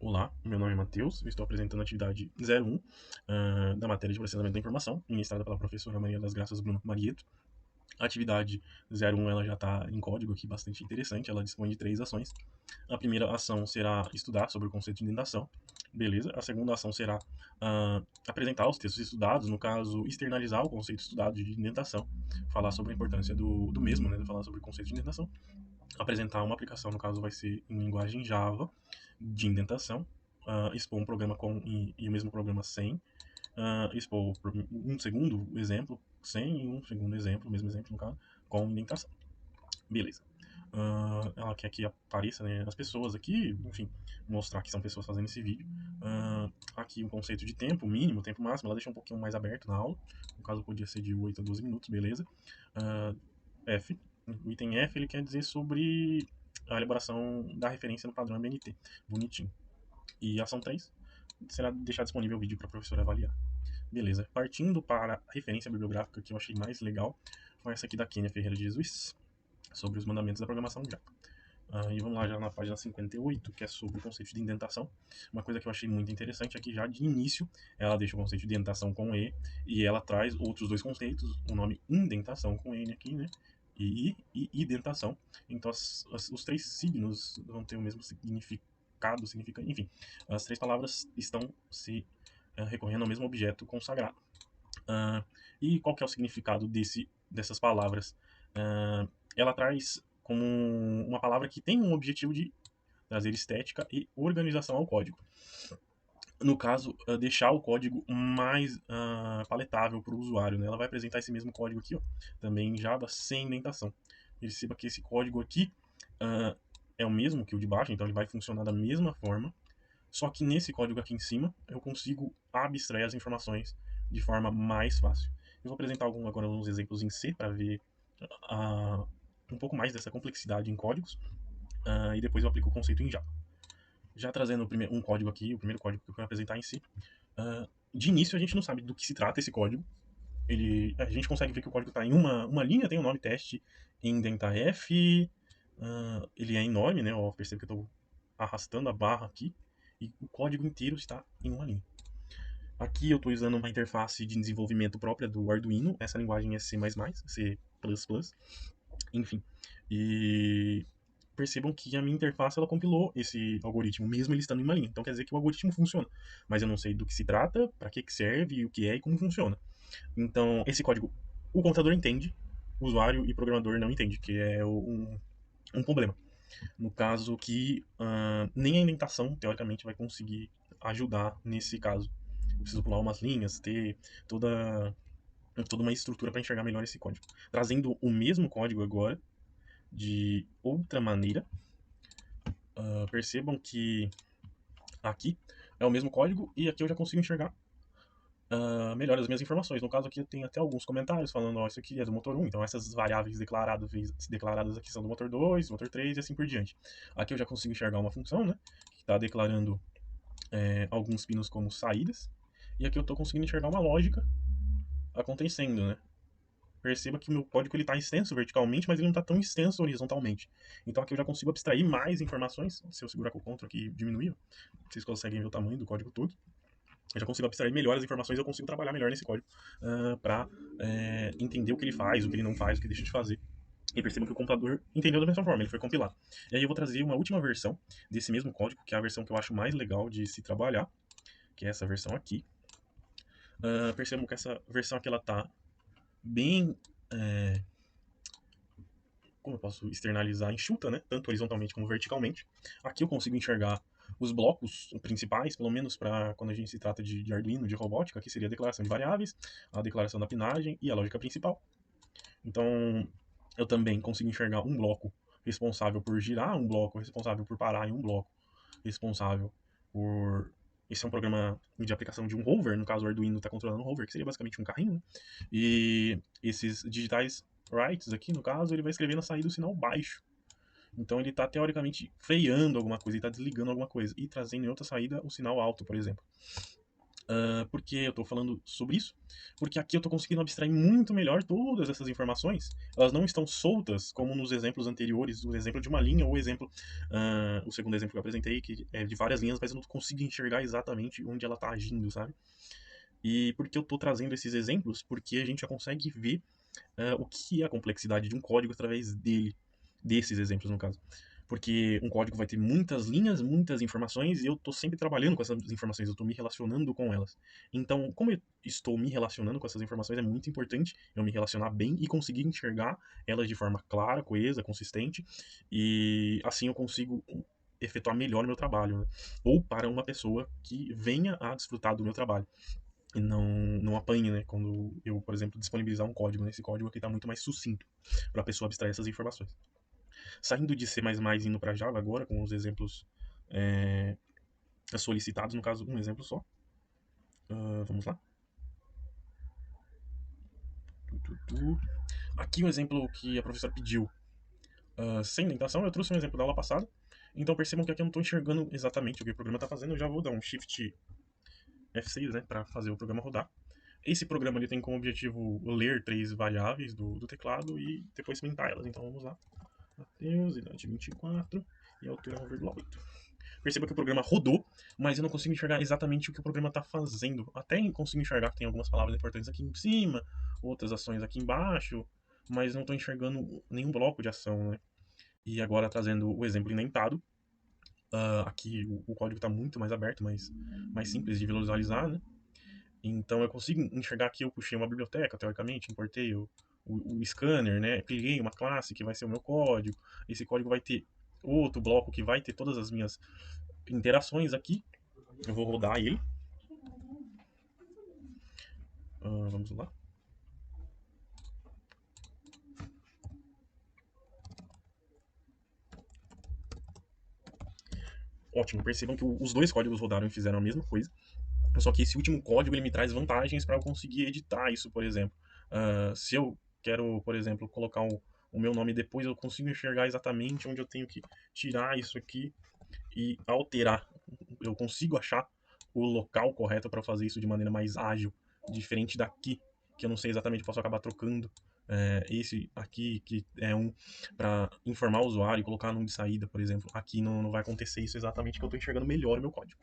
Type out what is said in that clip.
Olá, meu nome é Matheus, eu estou apresentando a atividade 01 da matéria de processamento da informação, ministrada pela professora Maria das Graças Bruno Marieto. A atividade 01 ela já está em código aqui, bastante interessante, ela dispõe de 3 ações. A primeira ação será estudar sobre o conceito de indentação, beleza? A segunda ação será apresentar os textos estudados, no caso, externalizar o conceito estudado de indentação, falar sobre a importância do mesmo, né? Falar sobre o conceito de indentação, apresentar uma aplicação, no caso vai ser em linguagem Java, de indentação, expor um programa com e o mesmo programa sem, expor um segundo exemplo sem e um segundo exemplo, o mesmo exemplo no caso, com indentação. Beleza. Ela quer que apareça, né, as pessoas aqui, enfim, mostrar que são pessoas fazendo esse vídeo. Aqui um conceito de tempo mínimo, tempo máximo, ela deixa um pouquinho mais aberto na aula, no caso podia ser de 8 a 12 minutos, beleza. F, o item F ele quer dizer sobre a elaboração da referência no padrão MNT, bonitinho. E a ação 3 será deixar disponível o vídeo para a professora avaliar. Beleza. Partindo para a referência bibliográfica que eu achei mais legal, foi essa aqui da Kênia Ferreira de Jesus, sobre os mandamentos da programação Java. E vamos lá já na página 58, que é sobre o conceito de indentação. Uma coisa que eu achei muito interessante é que já de início ela deixa o conceito de indentação com e ela traz outros dois conceitos, o nome indentação com N aqui, né? E identação. Então os três signos vão ter o mesmo significado, enfim, as três palavras estão se recorrendo ao mesmo objeto consagrado. E qual que é o significado dessas palavras? Ela traz como uma palavra que tem um objetivo de trazer estética e organização ao código. No caso, deixar o código mais paletável para o usuário. Né? Ela vai apresentar esse mesmo código aqui, ó, também em Java, sem indentação. Perceba que esse código aqui é o mesmo que o de baixo, então ele vai funcionar da mesma forma, só que nesse código aqui em cima eu consigo abstrair as informações de forma mais fácil. Eu vou apresentar agora alguns exemplos em C para ver um pouco mais dessa complexidade em códigos, e depois eu aplico o conceito em Java. Já trazendo um código aqui, o primeiro código que eu quero apresentar em si, de início a gente não sabe do que se trata esse código. A gente consegue ver que o código está em uma linha, tem o nome teste indenta F, ele é enorme, né? Eu percebo que eu estou arrastando a barra aqui, e o código inteiro está em uma linha. Aqui eu estou usando uma interface de desenvolvimento própria do Arduino, essa linguagem é C++, C++, enfim. E percebam que a minha interface ela compilou esse algoritmo, mesmo ele estando em uma linha. Então quer dizer que o algoritmo funciona, mas eu não sei do que se trata, para que serve, o que é e como funciona. Então esse código o computador entende, o usuário e programador não entende, que é um problema. No caso que nem a indentação, teoricamente, vai conseguir ajudar nesse caso. Eu preciso pular umas linhas, ter toda uma estrutura para enxergar melhor esse código. Trazendo o mesmo código agora, de outra maneira, percebam que aqui é o mesmo código e aqui eu já consigo enxergar melhor as minhas informações. No caso aqui eu tenho até alguns comentários falando, ó, isso aqui é do motor 1, então essas variáveis declaradas aqui são do motor 2, do motor 3 e assim por diante. Aqui eu já consigo enxergar uma função, né, que está declarando alguns pinos como saídas, e aqui eu estou conseguindo enxergar uma lógica acontecendo, né. Perceba que o meu código está extenso verticalmente, mas ele não está tão extenso horizontalmente. Então aqui eu já consigo abstrair mais informações. Se eu segurar com o Ctrl aqui e diminuir, vocês conseguem ver o tamanho do código todo. Eu já consigo abstrair melhor as informações, eu consigo trabalhar melhor nesse código para entender o que ele faz, o que ele não faz, o que deixa de fazer. E percebam que o computador entendeu da mesma forma, ele foi compilado. E aí eu vou trazer uma última versão desse mesmo código, que é a versão que eu acho mais legal de se trabalhar, que é essa versão aqui. Percebam que essa versão aqui ela tá bem como eu posso externalizar, enxuta, né? Tanto horizontalmente como verticalmente. Aqui eu consigo enxergar os blocos principais, pelo menos para quando a gente se trata de Arduino, de robótica, aqui seria a declaração de variáveis, a declaração da pinagem e a lógica principal. Então, eu também consigo enxergar um bloco responsável por girar, um bloco responsável por parar e um bloco responsável por... Esse é um programa de aplicação de um rover, no caso o Arduino está controlando um rover, que seria basicamente um carrinho, né? E esses digitais writes aqui, no caso, ele vai escrever na saída o sinal baixo. Então ele está teoricamente freando alguma coisa, ele está desligando alguma coisa e trazendo em outra saída o sinal alto, por exemplo. Por que eu estou falando sobre isso? Porque aqui eu estou conseguindo abstrair muito melhor todas essas informações. Elas não estão soltas, como nos exemplos anteriores, o exemplo de uma linha, ou o segundo exemplo que eu apresentei, que é de várias linhas, mas eu não consigo enxergar exatamente onde ela está agindo, sabe? E por que eu estou trazendo esses exemplos? Porque a gente já consegue ver o que é a complexidade de um código através desses exemplos, no caso. Porque um código vai ter muitas linhas, muitas informações, e eu estou sempre trabalhando com essas informações, eu estou me relacionando com elas. Então, como eu estou me relacionando com essas informações, é muito importante eu me relacionar bem e conseguir enxergar elas de forma clara, coesa, consistente, e assim eu consigo efetuar melhor o meu trabalho, né? Ou para uma pessoa que venha a desfrutar do meu trabalho e não apanhe, né? Quando eu, por exemplo, disponibilizar um código. Esse código aqui está muito mais sucinto para a pessoa abstrair essas informações. Saindo de C++ e indo para Java agora, com os exemplos é, solicitados, no caso, um exemplo só. Vamos lá. Aqui um exemplo que a professora pediu sem indentação, eu trouxe um exemplo da aula passada. Então percebam que aqui eu não estou enxergando exatamente o que o programa está fazendo. Eu já vou dar um Shift F6, né, para fazer o programa rodar. Esse programa ele tem como objetivo ler três variáveis do teclado e depois cimentar elas. Então vamos lá. Mateus, idade 24 e altura 1,8. Perceba que o programa rodou, mas eu não consigo enxergar exatamente o que o programa está fazendo. Até consigo enxergar que tem algumas palavras importantes aqui em cima, outras ações aqui embaixo, mas não estou enxergando nenhum bloco de ação, né? E agora trazendo o exemplo indentado, aqui o código está muito mais aberto, mais simples de visualizar, né? Então eu consigo enxergar que eu puxei uma biblioteca, teoricamente, importei o scanner, né? Criei uma classe que vai ser o meu código. Esse código vai ter outro bloco que vai ter todas as minhas interações aqui. Eu vou rodar ele. Vamos lá. Ótimo, percebam que os dois códigos rodaram e fizeram a mesma coisa. Só que esse último código ele me traz vantagens para eu conseguir editar isso, por exemplo. Se eu quero, por exemplo, colocar o meu nome depois, eu consigo enxergar exatamente onde eu tenho que tirar isso aqui e alterar. Eu consigo achar o local correto para fazer isso de maneira mais ágil, diferente daqui, que eu não sei exatamente, posso acabar trocando esse aqui, que é um para informar o usuário e colocar num de saída, por exemplo. Aqui não vai acontecer isso exatamente, que eu estou enxergando melhor o meu código.